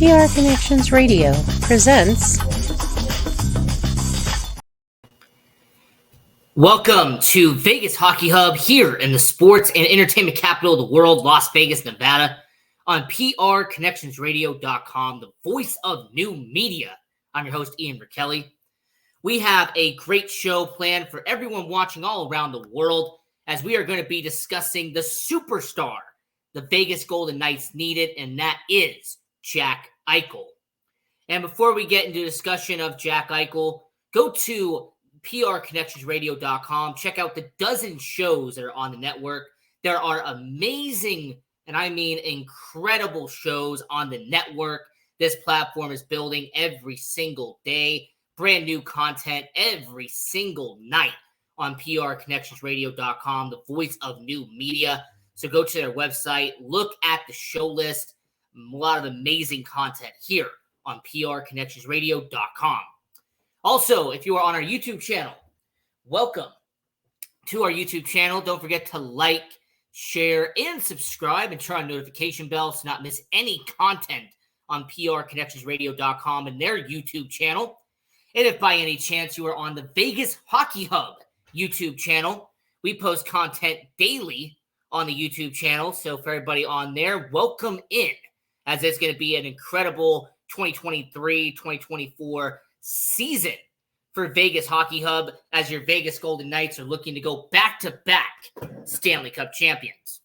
PR Connections Radio presents. Welcome to Vegas Hockey Hub here in the sports and entertainment capital of the world, Las Vegas, Nevada, on prconnectionsradio.com, the voice of new media. I'm your host, Ian Rachiele. We have a great show planned for everyone watching all around the world, as we are going to be discussing the superstar the Vegas Golden Knights needed, and that is Jack Eichel. And before we get into discussion of Jack Eichel, go to prconnectionsradio.com. Check out the dozen shows that are on the network. There are amazing, and I mean incredible shows on the network. This platform is building every single day. Brand new content every single night on prconnectionsradio.com, the voice of new media. So go to their website, look at the show list. A lot of amazing content here on prconnectionsradio.com. Also, if you are on our YouTube channel, welcome to our YouTube channel. Don't forget to like, share, and subscribe, and turn on notification bells to not miss any content on prconnectionsradio.com and their YouTube channel. And if by any chance you are on the Vegas Hockey Hub YouTube channel, we post content daily on the YouTube channel. So for everybody on there, welcome in, as it's going to be an incredible 2023-2024 season for Vegas Hockey Hub, as your Vegas Golden Knights are looking to go back-to-back Stanley Cup champions.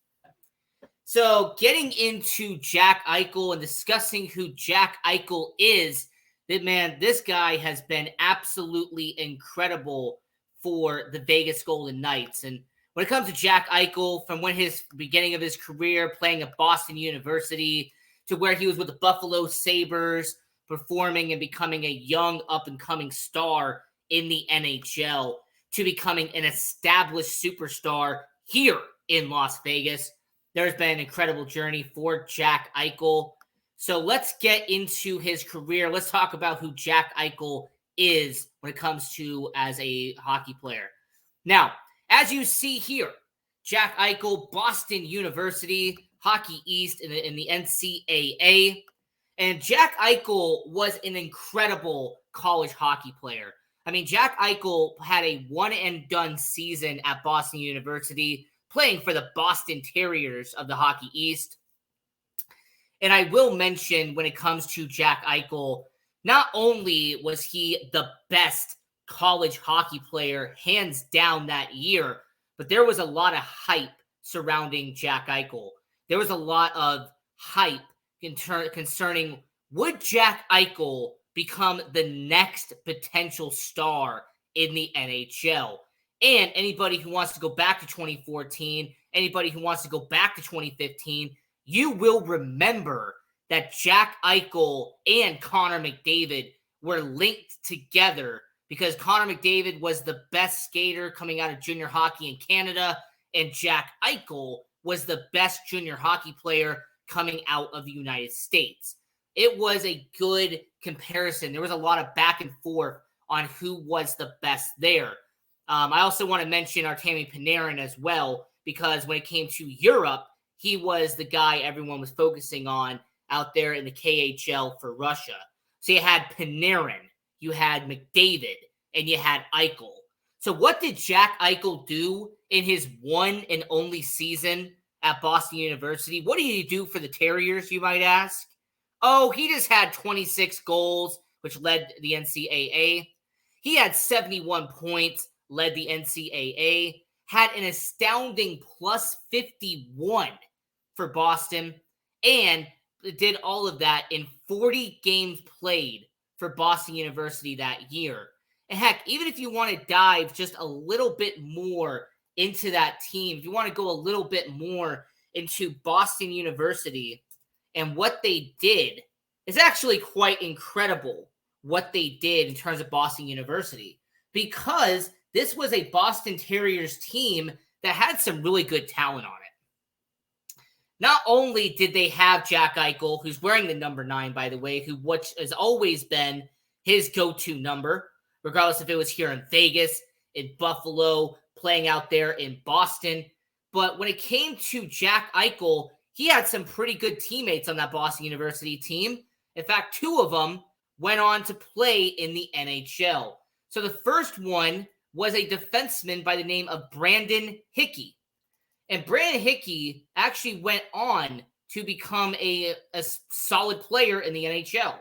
So getting into Jack Eichel and discussing who Jack Eichel is, this guy has been absolutely incredible for the Vegas Golden Knights. And when it comes to Jack Eichel, from when his beginning of his career playing at Boston University to where he was with the Buffalo Sabres, performing and becoming a young up-and-coming star in the NHL, to becoming an established superstar here in Las Vegas, there's been an incredible journey for Jack Eichel. So let's get into his career. Let's talk about who Jack Eichel is when it comes to as a hockey player. Now, as you see here, Jack Eichel, Boston University, Hockey East in the NCAA. And Jack Eichel was an incredible college hockey player. I mean, Jack Eichel had a one-and-done season at Boston University, playing for the Boston Terriers of the Hockey East. And I will mention, when it comes to Jack Eichel, not only was he the best college hockey player hands down that year, but there was a lot of hype surrounding Jack Eichel. There was a lot of hype concerning, would Jack Eichel become the next potential star in the NHL? And anybody who wants to go back to 2014, anybody who wants to go back to 2015, you will remember that Jack Eichel and Connor McDavid were linked together, because Connor McDavid was the best skater coming out of junior hockey in Canada, and Jack Eichel was the best junior hockey player coming out of the United States. It was a good comparison. There was a lot of back and forth on who was the best there. I also want to mention Artemi Panarin as well, because when it came to Europe, he was the guy everyone was focusing on out there in the KHL for Russia. So you had Panarin, you had McDavid, and you had Eichel. So what did Jack Eichel do in his one and only season at Boston University? What did he do for the Terriers, you might ask? Oh, he just had 26 goals, which led the NCAA. He had 71 points, led the NCAA, had an astounding plus 51 for Boston, and did all of that in 40 games played for Boston University that year. And heck, even if you want to dive just a little bit more into that team, if you want to go a little bit more into Boston University and what they did, is actually quite incredible what they did in terms of Boston University, because this was a Boston Terriers team that had some really good talent on it. Not only did they have Jack Eichel, who's wearing the number 9, by the way, which has always been his go-to number, regardless if it was here in Vegas, in Buffalo, playing out there in Boston. But when it came to Jack Eichel, he had some pretty good teammates on that Boston University team. In fact, 2 of them went on to play in the NHL. So the first one was a defenseman by the name of Brandon Hickey. And Brandon Hickey actually went on to become a solid player in the NHL.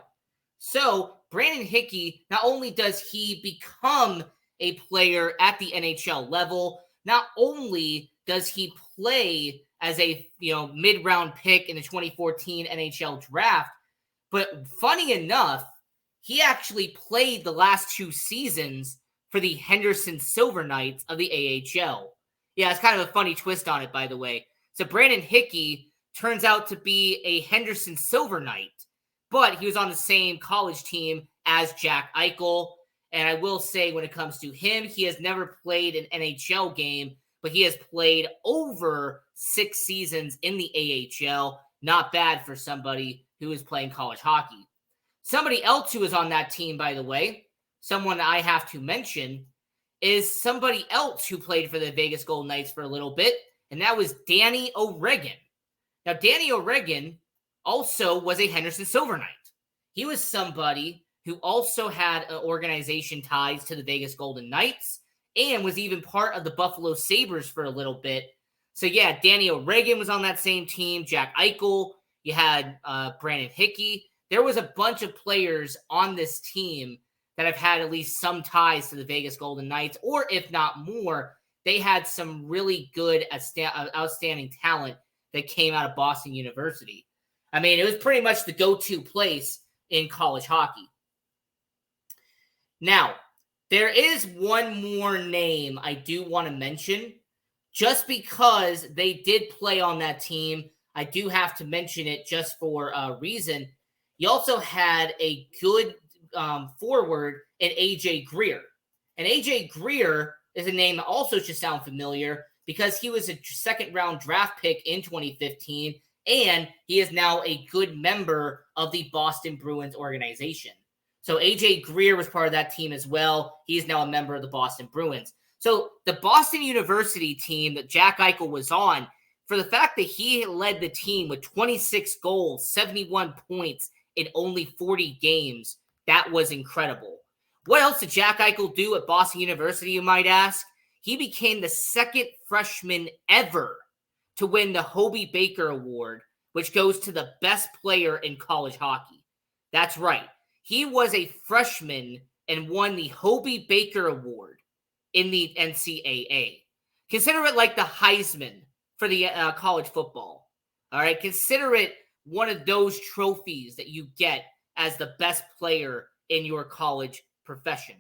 So Brandon Hickey, not only does he become a player at the NHL level, not only does he play as a mid-round pick in the 2014 NHL draft, but funny enough, he actually played the last 2 seasons for the Henderson Silver Knights of the AHL. Yeah, it's kind of a funny twist on it, by the way. So Brandon Hickey turns out to be a Henderson Silver Knight, but he was on the same college team as Jack Eichel. And I will say, when it comes to him, he has never played an NHL game, but he has played over 6 seasons in the AHL. Not bad for somebody who is playing college hockey. Somebody else who is on that team, by the way, someone I have to mention, is somebody else who played for the Vegas Golden Knights for a little bit, and that was Danny O'Regan. Now, Danny O'Regan also was a Henderson Silver Knight. He was somebody who also had an organization ties to the Vegas Golden Knights and was even part of the Buffalo Sabres for a little bit. So, yeah, Danny O'Regan was on that same team. Jack Eichel. You had Brandon Hickey. There was a bunch of players on this team that have had at least some ties to the Vegas Golden Knights, or if not more, they had some really good, outstanding talent that came out of Boston University. I mean, it was pretty much the go-to place in college hockey. Now, there is one more name I do want to mention. Just because they did play on that team, I do have to mention it just for a reason. You also had a good forward in AJ Greer. And AJ Greer is a name that also should sound familiar because he was a second-round draft pick in 2015, and he is now a good member of the Boston Bruins organization. So AJ Greer was part of that team as well. He is now a member of the Boston Bruins. So the Boston University team that Jack Eichel was on, for the fact that he led the team with 26 goals, 71 points in only 40 games, that was incredible. What else did Jack Eichel do at Boston University, you might ask? He became the second freshman ever to win the Hobey Baker Award, which goes to the best player in college hockey. That's right. He was a freshman and won the Hobey Baker Award in the NCAA. Consider it like the Heisman for the college football. All right, consider it one of those trophies that you get as the best player in your college profession.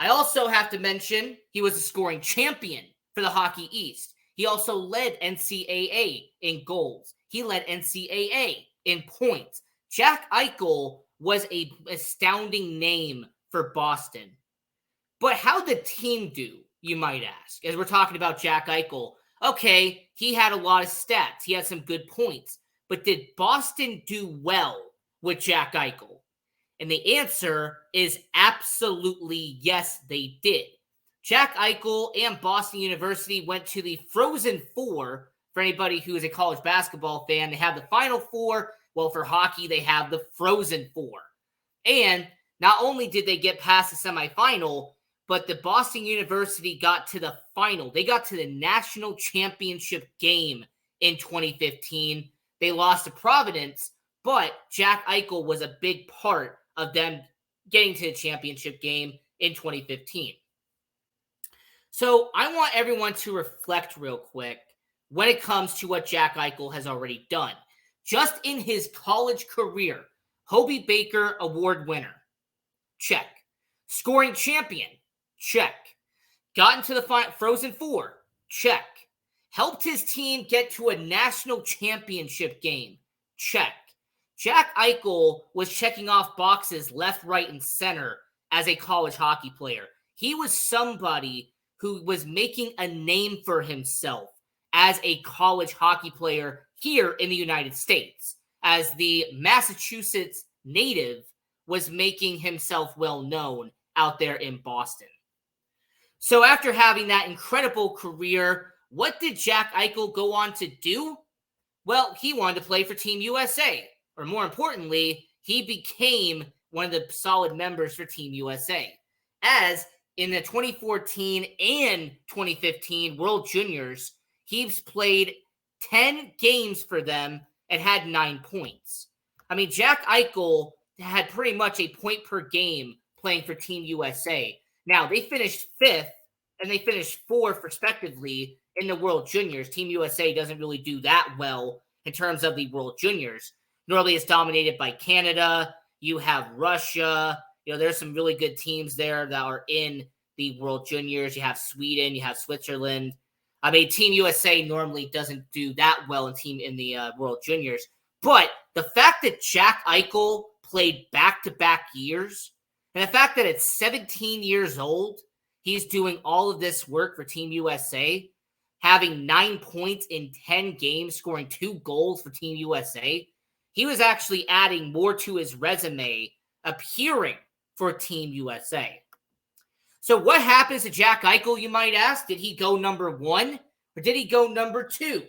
I also have to mention he was a scoring champion for the Hockey East. He also led NCAA in goals. He led NCAA in points. Jack Eichel was an astounding name for Boston. But how'd the team do, you might ask, as we're talking about Jack Eichel? Okay, he had a lot of stats. He had some good points. But did Boston do well with Jack Eichel? And the answer is absolutely yes, they did. Jack Eichel and Boston University went to the Frozen Four. For anybody who is a college basketball fan, they have the Final Four. Well, for hockey, they have the Frozen Four. And not only did they get past the semifinal, but the Boston University got to the final. They got to the national championship game in 2015. They lost to Providence, but Jack Eichel was a big part of them getting to the championship game in 2015. So I want everyone to reflect real quick when it comes to what Jack Eichel has already done. Just in his college career, Hobey Baker Award winner, check. Scoring champion, check. Got into the Frozen Four, check. Helped his team get to a national championship game, check. Jack Eichel was checking off boxes left, right, and center as a college hockey player. He was somebody who was making a name for himself as a college hockey player here in the United States. As the Massachusetts native was making himself well known out there in Boston. So after having that incredible career, what did Jack Eichel go on to do? Well, he wanted to play for Team USA. or more importantly, he became one of the solid members for Team USA. As in the 2014 and 2015 World Juniors, he's played 10 games for them and had 9 points. I mean, Jack Eichel had pretty much a point per game playing for Team USA. Now, they finished 5th and they finished 4th, respectively, in the World Juniors. Team USA doesn't really do that well in terms of the World Juniors. Normally, it's dominated by Canada. You have Russia. There's some really good teams there that are in the World Juniors. You have Sweden. You have Switzerland. I mean, Team USA normally doesn't do that well in the World Juniors. But the fact that Jack Eichel played back-to-back years, and the fact that at 17 years old, he's doing all of this work for Team USA, having 9 points in 10 games, scoring 2 goals for Team USA, he was actually adding more to his resume, appearing for Team USA. So what happens to Jack Eichel, you might ask? Did he go number 1 or did he go number 2?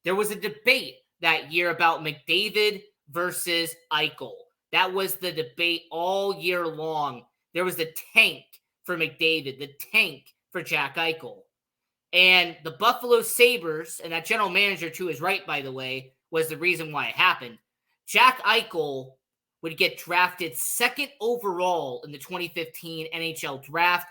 There was a debate that year about McDavid versus Eichel. That was the debate all year long. There was the tank for McDavid, the tank for Jack Eichel. And the Buffalo Sabres, and that general manager to his right, by the way, was the reason why it happened. Jack Eichel would get drafted 2nd overall in the 2015 NHL draft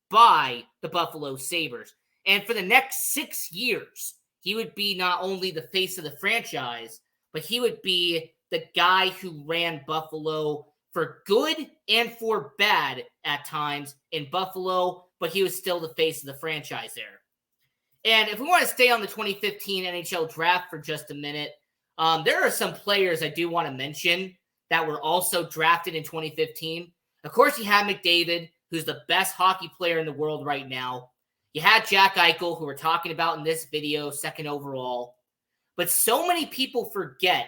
by the Buffalo Sabres. And for the next 6 years, he would be not only the face of the franchise, but he would be the guy who ran Buffalo for good and for bad at times in Buffalo, but he was still the face of the franchise there. And if we want to stay on the 2015 NHL draft for just a minute, there are some players I do want to mention that were also drafted in 2015. Of course, you have McDavid, who's the best hockey player in the world right now. You had Jack Eichel, who we're talking about in this video, 2nd overall. But so many people forget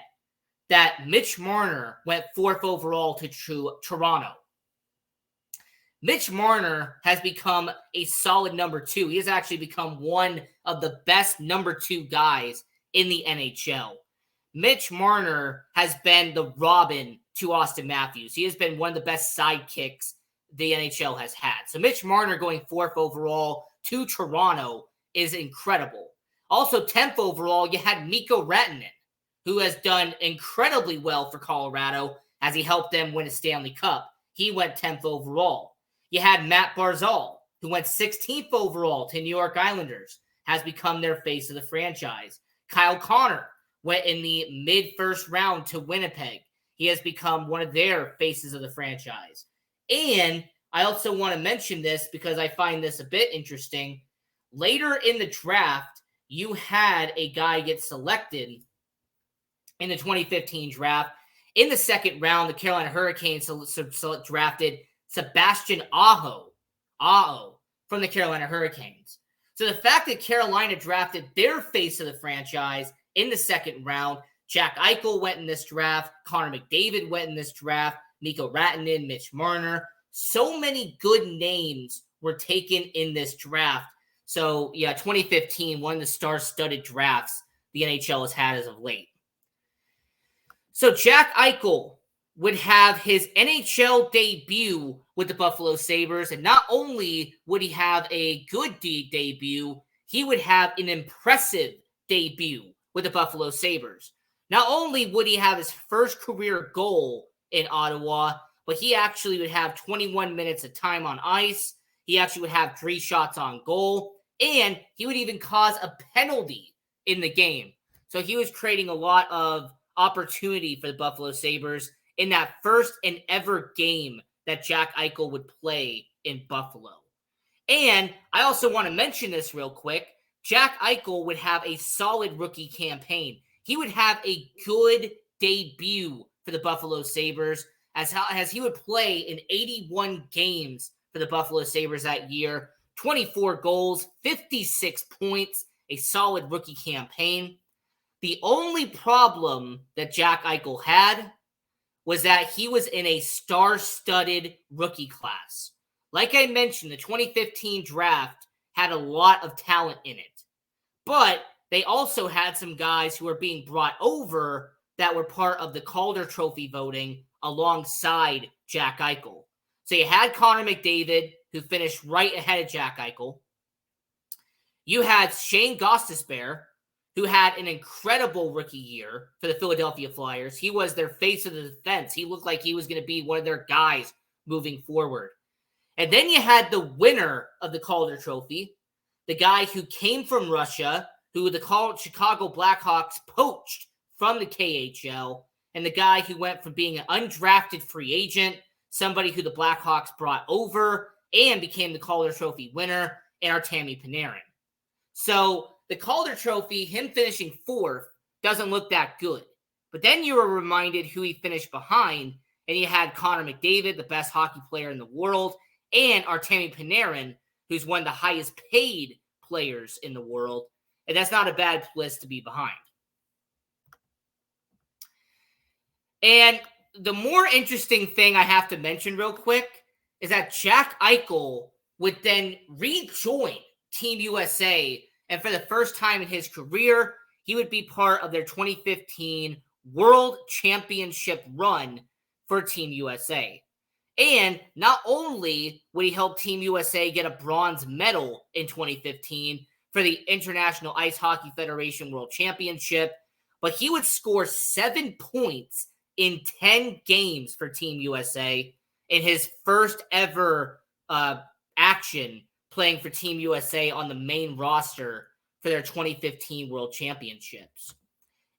that Mitch Marner went 4th overall to Toronto. Mitch Marner has become a solid number 2. He has actually become one of the best number 2 guys in the NHL. Mitch Marner has been the Robin to Austin Matthews. He has been one of the best sidekicks the NHL has had. So Mitch Marner going 4th overall to Toronto is incredible. Also 10th overall, you had Mikko Rantanen, who has done incredibly well for Colorado as he helped them win a Stanley Cup. He went 10th overall. You had Matt Barzal, who went 16th overall to New York Islanders, has become their face of the franchise. Kyle Connor went in the mid-first round to Winnipeg. He has become one of their faces of the franchise. And I also want to mention this because I find this a bit interesting. Later in the draft, you had a guy get selected in the 2015 draft. In the 2nd round, the Carolina Hurricanes drafted Sebastian Aho from the Carolina Hurricanes. So the fact that Carolina drafted their face of the franchise in the 2nd round, Jack Eichel went in this draft, Connor McDavid went in this draft, Mikko Rantanen, Mitch Marner. So many good names were taken in this draft. So, yeah, 2015, one of the star-studded drafts the NHL has had as of late. So Jack Eichel would have his NHL debut with the Buffalo Sabres, and not only would he have a good debut, he would have an impressive debut with the Buffalo Sabres. Not only would he have his first career goal in Ottawa, but he actually would have 21 minutes of time on ice. He actually would have 3 shots on goal, and he would even cause a penalty in the game. So he was creating a lot of opportunity for the Buffalo Sabres in that first and ever game that Jack Eichel would play in Buffalo. And I also want to mention this real quick. Jack Eichel would have a solid rookie campaign. He would have a good debut for the Buffalo Sabres as he would play in 81 games for the Buffalo Sabres that year. 24 goals, 56 points, a solid rookie campaign. The only problem that Jack Eichel had was that he was in a star-studded rookie class. Like I mentioned, the 2015 draft had a lot of talent in it. But they also had some guys who were being brought over that were part of the Calder Trophy voting alongside Jack Eichel. So you had Connor McDavid, who finished right ahead of Jack Eichel. You had Shane Gostisbehere, who had an incredible rookie year for the Philadelphia Flyers. He was their face of the defense. He looked like he was going to be one of their guys moving forward. And then you had the winner of the Calder Trophy, the guy who came from Russia, who the Chicago Blackhawks poached from the KHL, and the guy who went from being an undrafted free agent, somebody who the Blackhawks brought over, and became the Calder Trophy winner, and Artemi Panarin. So the Calder Trophy, him finishing fourth, doesn't look that good. But then you were reminded who he finished behind, and you had Connor McDavid, the best hockey player in the world, and Artemi Panarin, who's one of the highest paid players in the world. And that's not a bad list to be behind. And the more interesting thing I have to mention real quick is that Jack Eichel would then rejoin Team USA, and for the first time in his career, he would be part of their 2015 World Championship run for Team USA. And not only would he help Team USA get a bronze medal in 2015 for the International Ice Hockey Federation World Championship, but he would score 7 points in 10 games for Team USA in his first ever action playing for Team USA on the main roster for their 2015 World Championships.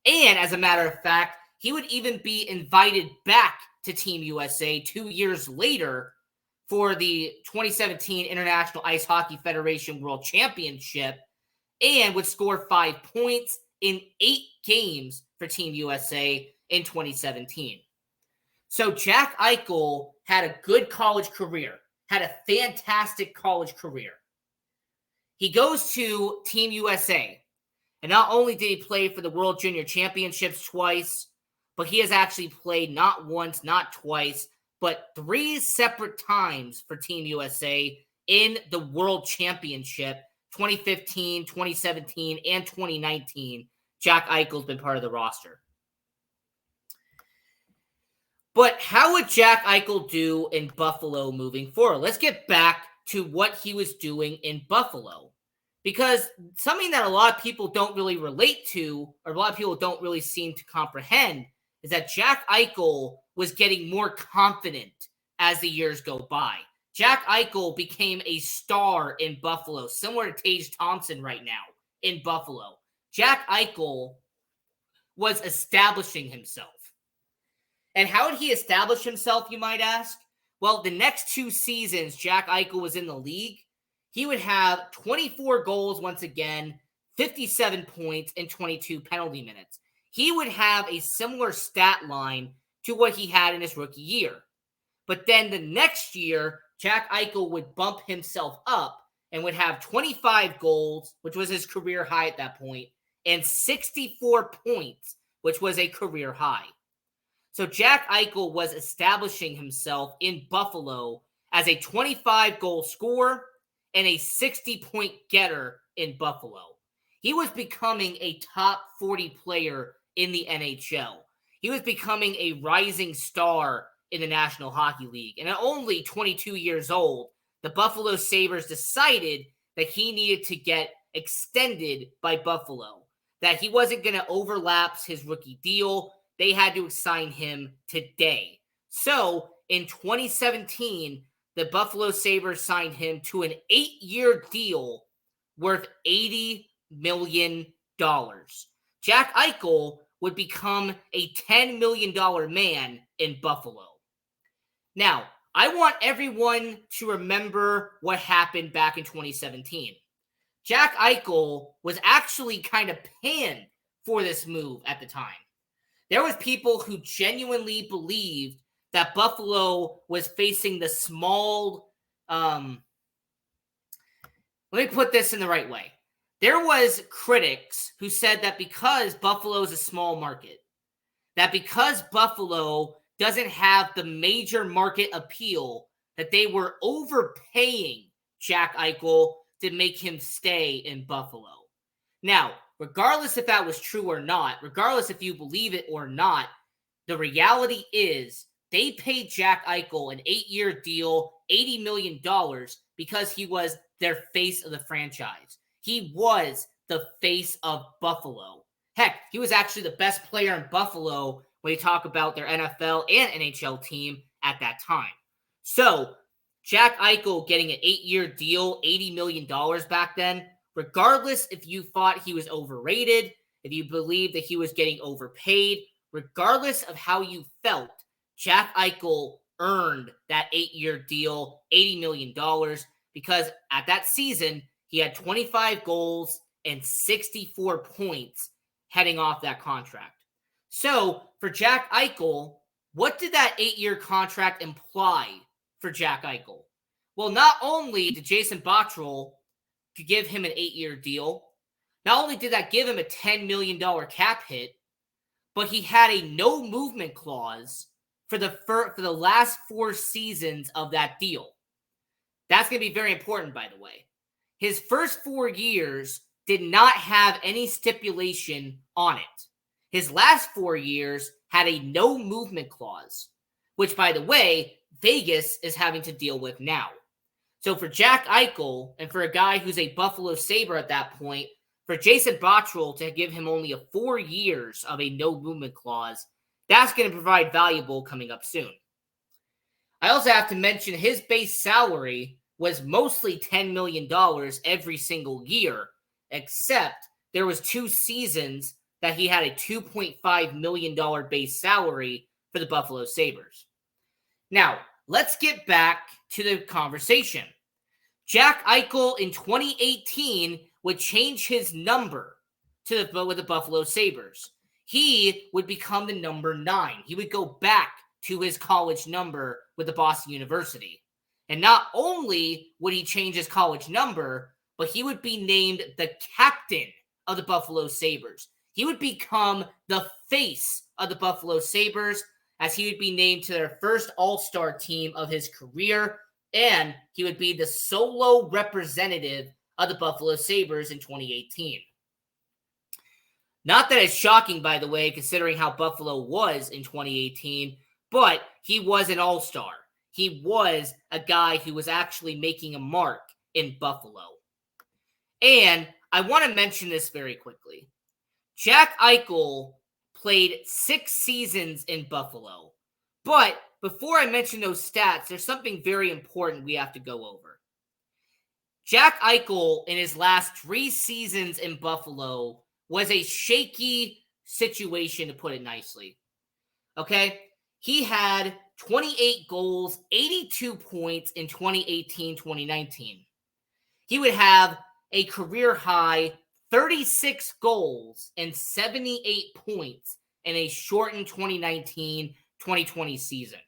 And as a matter of fact, he would even be invited back to Team USA 2 years later for the 2017 International Ice Hockey Federation World Championship, and would score 5 points in 8 games for Team USA in 2017. So Jack Eichel had a good college career, had a fantastic college career. He goes to Team USA, and not only did he play for the World Junior Championships twice, but he has actually played not once, not twice, but 3 separate times for Team USA in the World Championship, 2015, 2017, and 2019. Jack Eichel's been part of the roster. But how would Jack Eichel do in Buffalo moving forward? Let's get back to what he was doing in Buffalo. Because something that a lot of people don't really relate to, or a lot of people don't really seem to comprehend, is that Jack Eichel was getting more confident as the years go by. Jack Eichel became a star in Buffalo, similar to Tage Thompson right now in Buffalo. Jack Eichel was establishing himself. And how did he establish himself, you might ask? Well, the next 2 seasons Jack Eichel was in the league, he would have 24 goals once again, 57 points, and 22 penalty minutes. He would have a similar stat line to what he had in his rookie year. But then the next year, Jack Eichel would bump himself up and would have 25 goals, which was his career high at that point, and 64 points, which was a career high. So Jack Eichel was establishing himself in Buffalo as a 25-goal scorer and a 60-point getter in Buffalo. He was becoming a top 40 player in the NHL. He was becoming a rising star in the National Hockey League. And at only 22 years old, the Buffalo Sabres decided that he needed to get extended by Buffalo, that he wasn't going to overlap his rookie deal. They had to sign him today. So in 2017, the Buffalo Sabres signed him to an 8-year deal worth $80 million. Jack Eichel would become a $10 million man in Buffalo. Now, I want everyone to remember what happened back in 2017. Jack Eichel was actually kind of panned for this move at the time. There was people who genuinely believed that Buffalo was facing the small, let me put this in the right way. There was critics who said that because Buffalo is a small market, that because Buffalo doesn't have the major market appeal, that they were overpaying Jack Eichel to make him stay in Buffalo. Now, regardless if that was true or not, regardless if you believe it or not, the reality is they paid Jack Eichel an 8-year deal, $80 million, because he was their face of the franchise. He was the face of Buffalo. Heck, he was actually the best player in Buffalo when you talk about their NFL and NHL team at that time. So, Jack Eichel getting an 8-year deal, $80 million back then, regardless if you thought he was overrated, if you believed that he was getting overpaid, regardless of how you felt, Jack Eichel earned that 8-year deal, $80 million, because at that season, he had 25 goals and 64 points heading off that contract. So, for Jack Eichel, what did that 8-year contract imply for Jack Eichel? Well, not only did Jason Botterill give him an 8-year deal, not only did that give him a $10 million cap hit, but he had a no movement clause for the last 4 seasons of that deal. That's going to be very important, by the way. His first 4 years did not have any stipulation on it. His last 4 years had a no movement clause, which, by the way, Vegas is having to deal with now. So for Jack Eichel, and for a guy who's a Buffalo Sabre at that point, for Jason Botterill to give him only 4 years of a no movement clause, that's going to provide valuable coming up soon. I also have to mention his base salary was mostly $10 million every single year, except there was 2 seasons that he had a $2.5 million base salary for the Buffalo Sabres. Now, let's get back to the conversation. Jack Eichel in 2018 would change his number with the Buffalo Sabres. He would become the number 9. He would go back to his college number with the Boston University. And not only would he change his college number, but he would be named the captain of the Buffalo Sabres. He would become the face of the Buffalo Sabres, as he would be named to their first All-Star team of his career, and he would be the solo representative of the Buffalo Sabres in 2018. Not that it's shocking, by the way, considering how Buffalo was in 2018, but he was an all-star. He was a guy who was actually making a mark in Buffalo. And I want to mention this very quickly. Jack Eichel played 6 seasons in Buffalo. But before I mention those stats, there's something very important we have to go over. Jack Eichel, in his last 3 seasons in Buffalo, was a shaky situation, to put it nicely. Okay? He had 28 goals, 82 points in 2018-2019. He would have a career high 36 goals and 78 points in a shortened 2019-2020 season.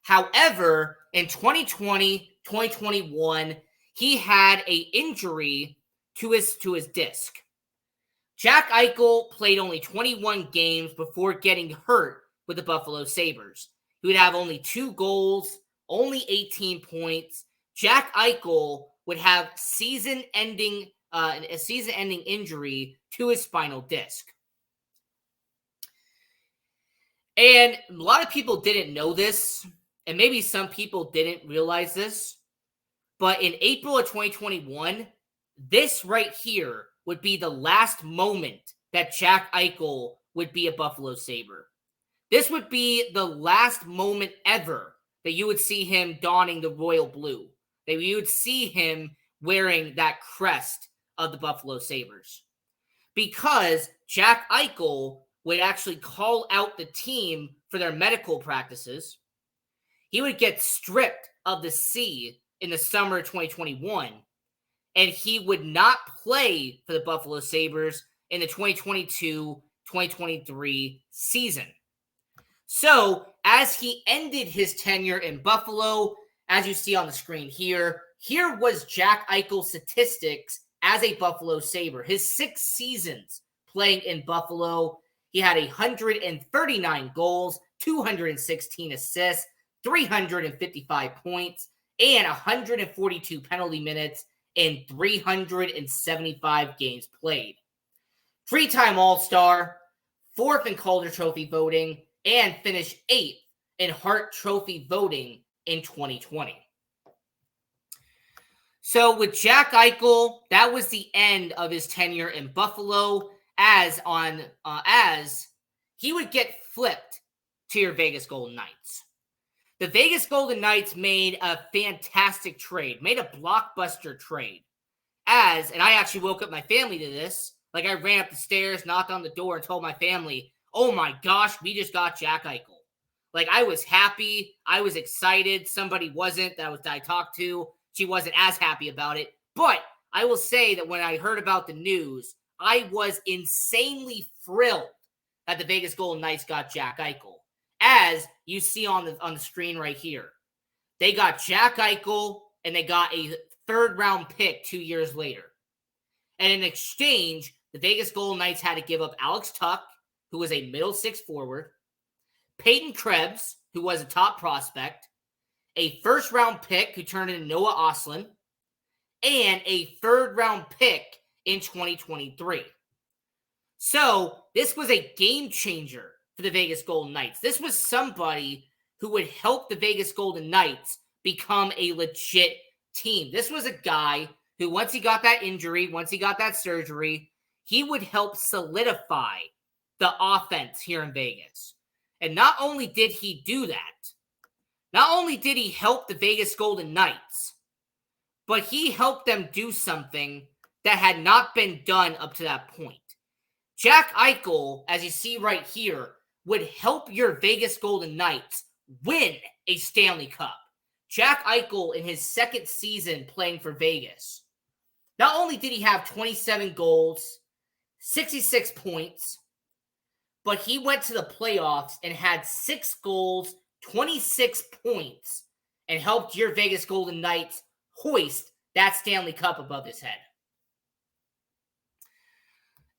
However, in 2020-2021, he had an injury to his disc. Jack Eichel played only 21 games before getting hurt with the Buffalo Sabres. He would have only 2 goals, only 18 points. Jack Eichel would have a season-ending injury to his spinal disc. And a lot of people didn't know this, and maybe some people didn't realize this, but in April of 2021, this right here would be the last moment that Jack Eichel would be a Buffalo Sabre. This would be the last moment ever that you would see him donning the royal blue, that you would see him wearing that crest of the Buffalo Sabres. Because Jack Eichel would actually call out the team for their medical practices. He would get stripped of the C in the summer of 2021, and he would not play for the Buffalo Sabres in the 2022-2023 season. So, as he ended his tenure in Buffalo, as you see on the screen here was Jack Eichel's statistics as a Buffalo Sabre. His 6 seasons playing in Buffalo, he had 139 goals, 216 assists, 355 points, and 142 penalty minutes in 375 games played. 3-time All-Star, 4th in Calder Trophy voting, and finished 8th in Hart Trophy voting in 2020. So with Jack Eichel, that was the end of his tenure in Buffalo as he would get flipped to your Vegas Golden Knights. The Vegas Golden Knights made a fantastic trade, made a blockbuster trade. And I actually woke up my family to this. Like, I ran up the stairs, knocked on the door, and told my family, oh my gosh, we just got Jack Eichel. Like, I was happy. I was excited. Somebody wasn't that I talked to. She wasn't as happy about it. But I will say that when I heard about the news, I was insanely thrilled that the Vegas Golden Knights got Jack Eichel. As you see on the screen right here. They got Jack Eichel, and they got a 3rd-round pick 2 years later. And in exchange, the Vegas Golden Knights had to give up Alex Tuch, who was a middle 6 forward, Peyton Krebs, who was a top prospect, a 1st-round pick who turned into Noah Ostlund, and a 3rd-round pick in 2023. So this was a game changer for the Vegas Golden Knights. This was somebody who would help the Vegas Golden Knights become a legit team. This was a guy who, once he got that injury, once he got that surgery, he would help solidify the offense here in Vegas. And not only did he do that, not only did he help the Vegas Golden Knights, but he helped them do something that had not been done up to that point. Jack Eichel, as you see right here, would help your Vegas Golden Knights win a Stanley Cup. Jack Eichel, in his 2nd season playing for Vegas, not only did he have 27 goals, 66 points, but he went to the playoffs and had 6 goals, 26 points, and helped your Vegas Golden Knights hoist that Stanley Cup above his head.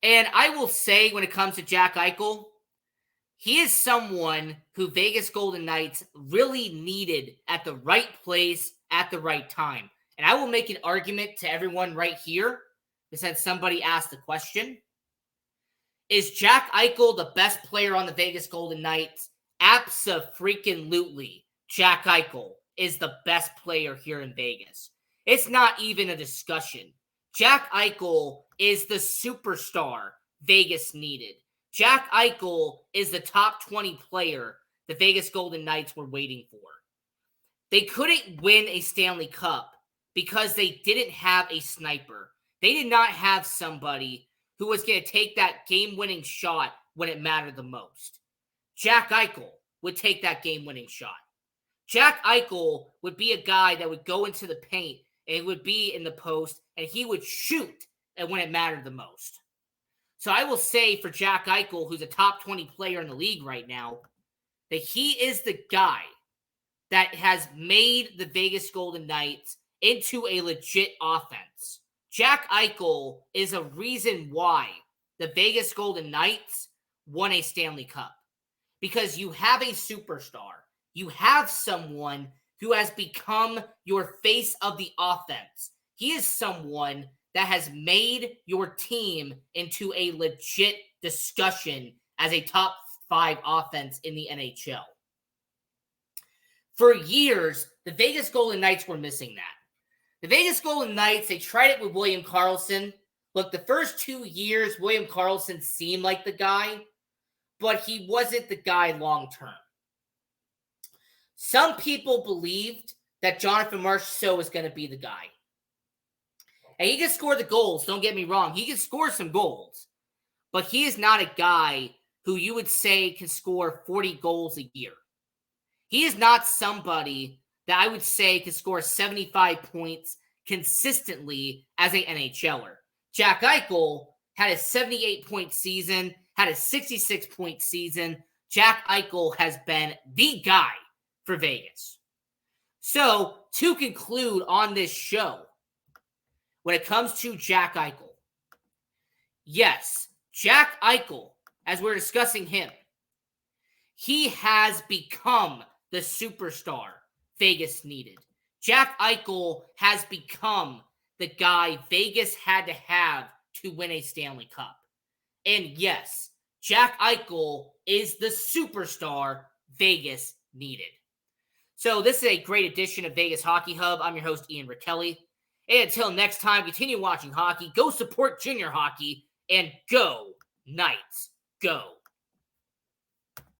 And I will say, when it comes to Jack Eichel, he is someone who Vegas Golden Knights really needed at the right place at the right time. And I will make an argument to everyone right here, since somebody asked the question. Is Jack Eichel the best player on the Vegas Golden Knights? Abso-freaking-lutely. Jack Eichel is the best player here in Vegas. It's not even a discussion. Jack Eichel is the superstar Vegas needed. Jack Eichel is the top 20 player the Vegas Golden Knights were waiting for. They couldn't win a Stanley Cup because they didn't have a sniper. They did not have somebody who was going to take that game-winning shot when it mattered the most. Jack Eichel would take that game-winning shot. Jack Eichel would be a guy that would go into the paint and it would be in the post, and he would shoot and when it mattered the most. So I will say for Jack Eichel, who's a top 20 player in the league right now, that he is the guy that has made the Vegas Golden Knights into a legit offense. Jack Eichel is a reason why the Vegas Golden Knights won a Stanley Cup. Because you have a superstar. You have someone who has become your face of the offense. He is someone that has made your team into a legit discussion as a top 5 offense in the NHL. For years, the Vegas Golden Knights were missing that. The Vegas Golden Knights, they tried it with William Karlsson. Look, the first 2 years, William Karlsson seemed like the guy, but he wasn't the guy long term. Some people believed that Jonathan Marchessault was going to be the guy. And he can score the goals, don't get me wrong. He can score some goals. But he is not a guy who you would say can score 40 goals a year. He is not somebody that I would say can score 75 points consistently as an NHLer. Jack Eichel had a 78-point season, had a 66-point season. Jack Eichel has been the guy for Vegas. So, to conclude on this show, when it comes to Jack Eichel, yes, Jack Eichel, as we're discussing him, he has become the superstar Vegas needed. Jack Eichel has become the guy Vegas had to have to win a Stanley Cup. And yes, Jack Eichel is the superstar Vegas needed. So this is a great edition of Vegas Hockey Hub. I'm your host, Ian Rachiele. And until next time, continue watching hockey, go support junior hockey, and go Knights, go.